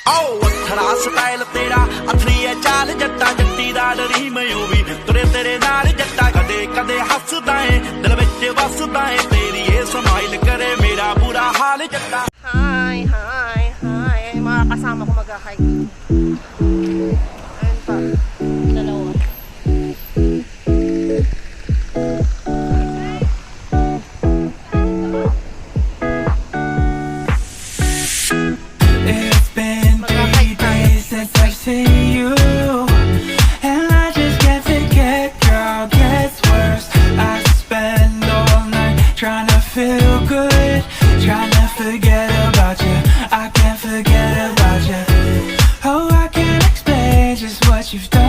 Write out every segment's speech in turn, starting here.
ਆਓ ਵੱਖਰਾ ਸਟਾਈਲ ਤੇਰਾ ਅਥਰੀ ਐ ਚਾਲ ਜੱਟਾਂ ਜੱਟੀ ਦਾ ਡਰੀ ਮਿਉ ਵੀ ਤੁਰੇ ਤੇਰੇ ਨਾਲ ਜੱਟਾ ਕਦੇ ਕਦੇ ਹੱਸਦਾ ਏ ਦਿਲ ਵਿੱਚ ਵਸਦਾ ਏ ਤੇਰੀ ਇਹ ਸਮਾਈਲ ਕਰੇ ਮੇਰਾ ਬੁਰਾ ਹਾਲ ਜੱਟਾ Hi, hi, hi. Ay, mga kasama ko mag-hike. Ayun pa. Dalawa. It's been 3 days since I've seen you, and I just can't forget, girl, gets worse. I spend all night trying to feel good, trying to forget about you. I can't forget about you. Oh, I can't explain just what you've done.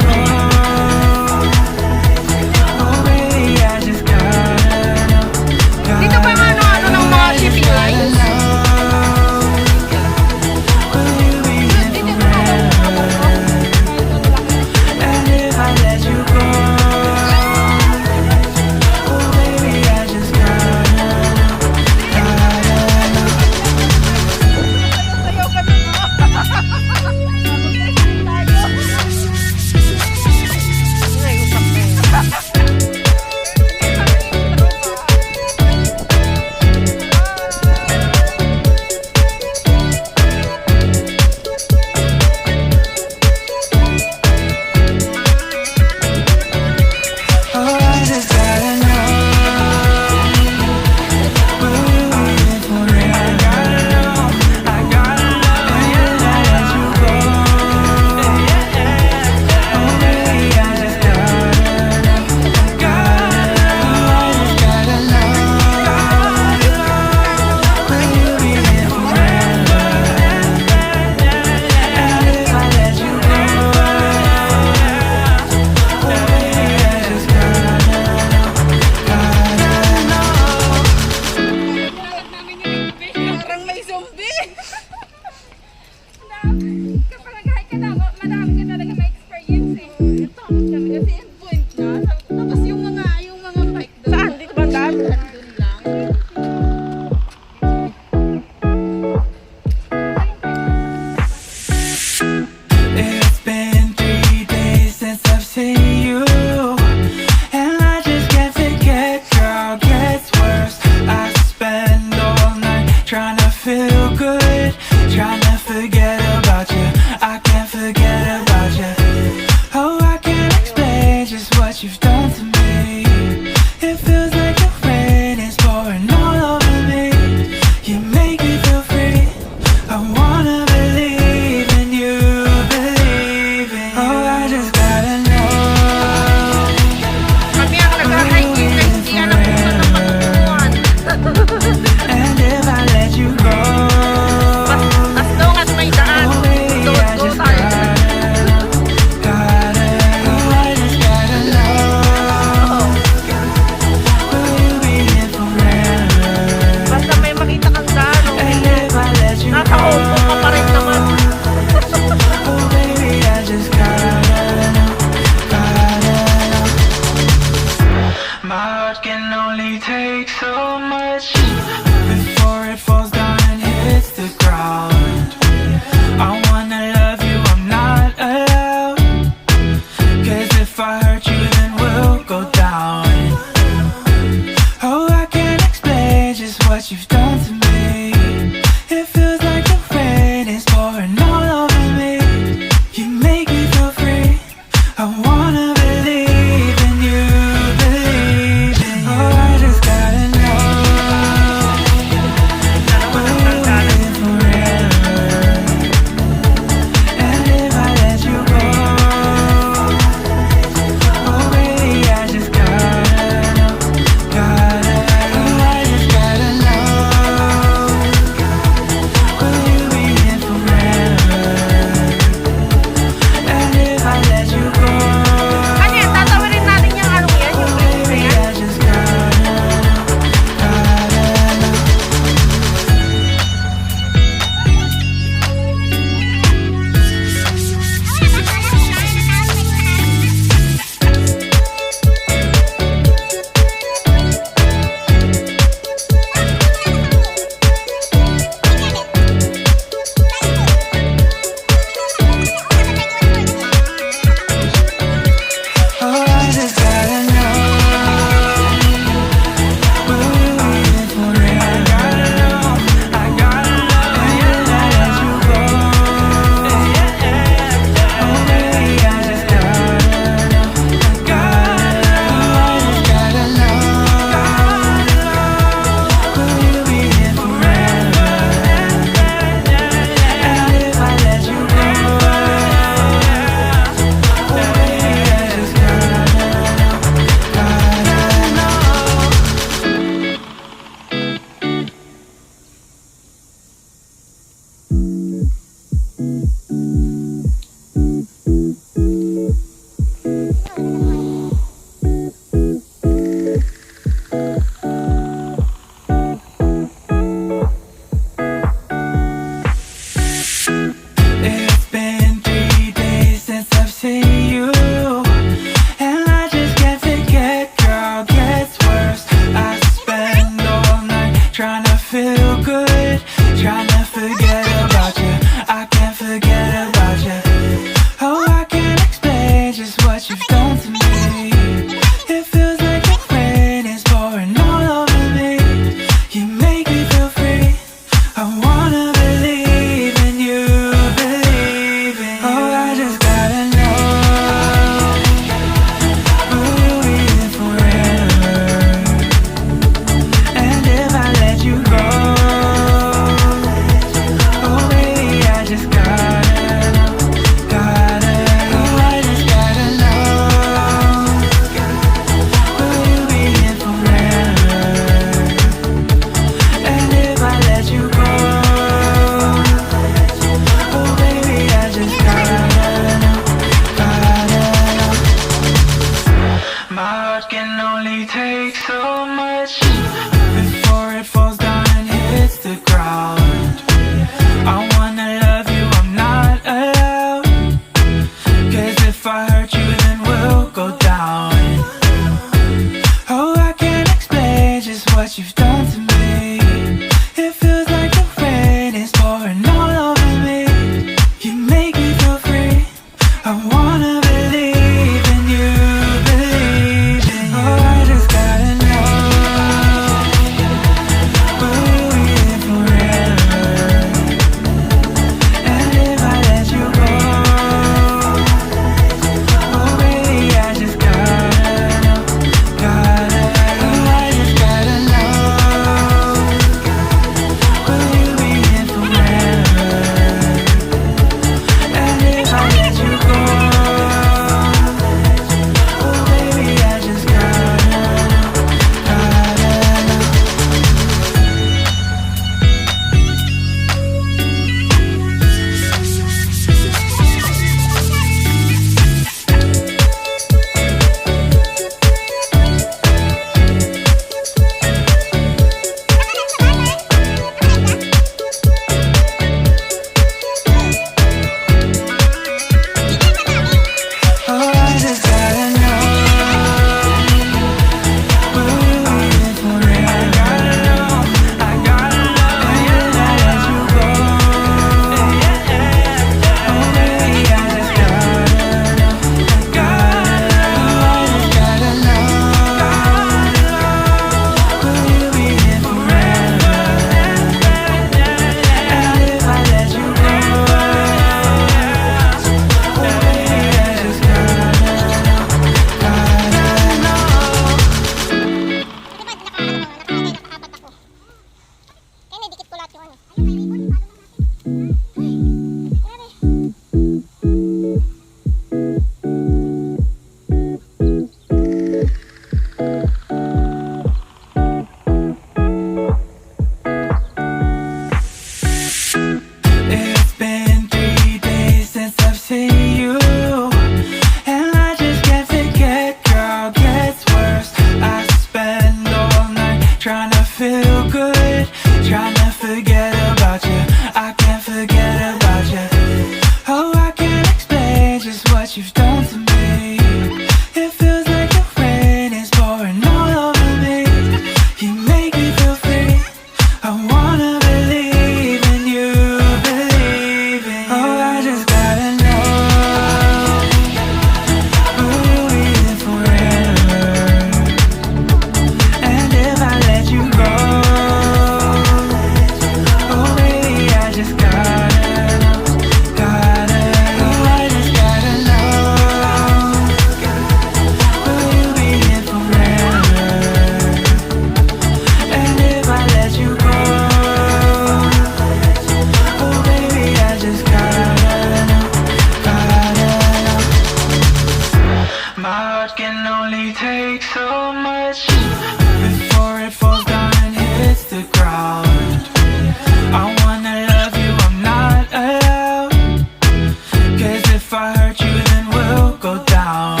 if I hurt you, then we'll go down.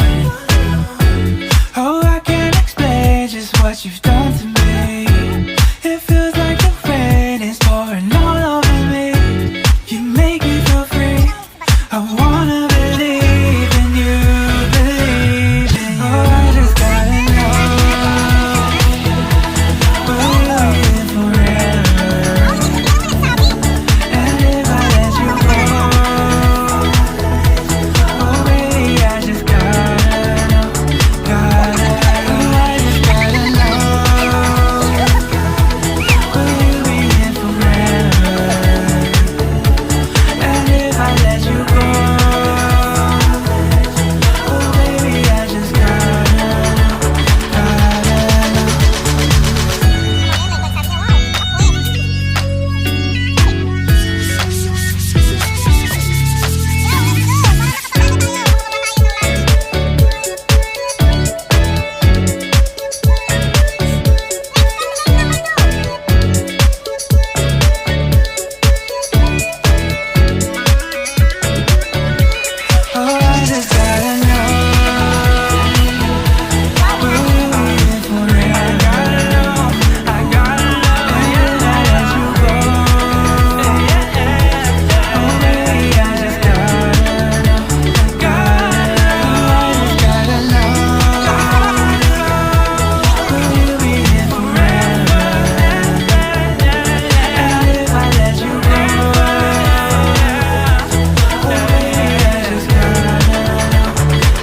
Oh, I can't explain just what you've done to me. It feels like the rain is pouring all over me. You make me feel free. I wanna believe in you, believe in you. Oh, I just gotta know, will you be here forever? And if I let you go, oh baby, I just gotta know, gotta know. Oh, I just gotta know, will you be here forever? And if I let you go, oh baby, I just gotta know, gotta know. Oh, I just gotta know, will you be here forever? I gotta know, I gotta know. And if I let you go, oh baby, I just gotta know, gotta know. I just gotta know, will you be here forever? And if I let you go, oh baby, I just gotta know,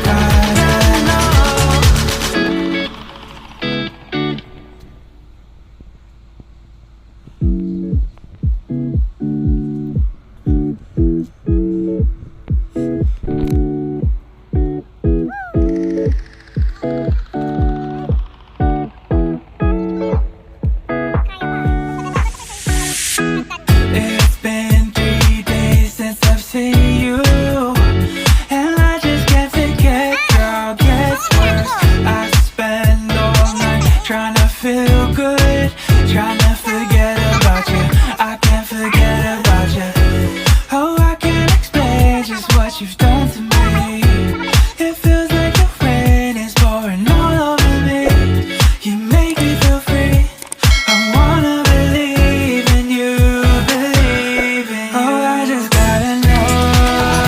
gotta know. It's been 3 days since I've seen you, and I just can't forget, girl, gets worse. I spend all night trying to feel good, trying to forget about you. I can't forget about you. Oh, I can't explain just what you've done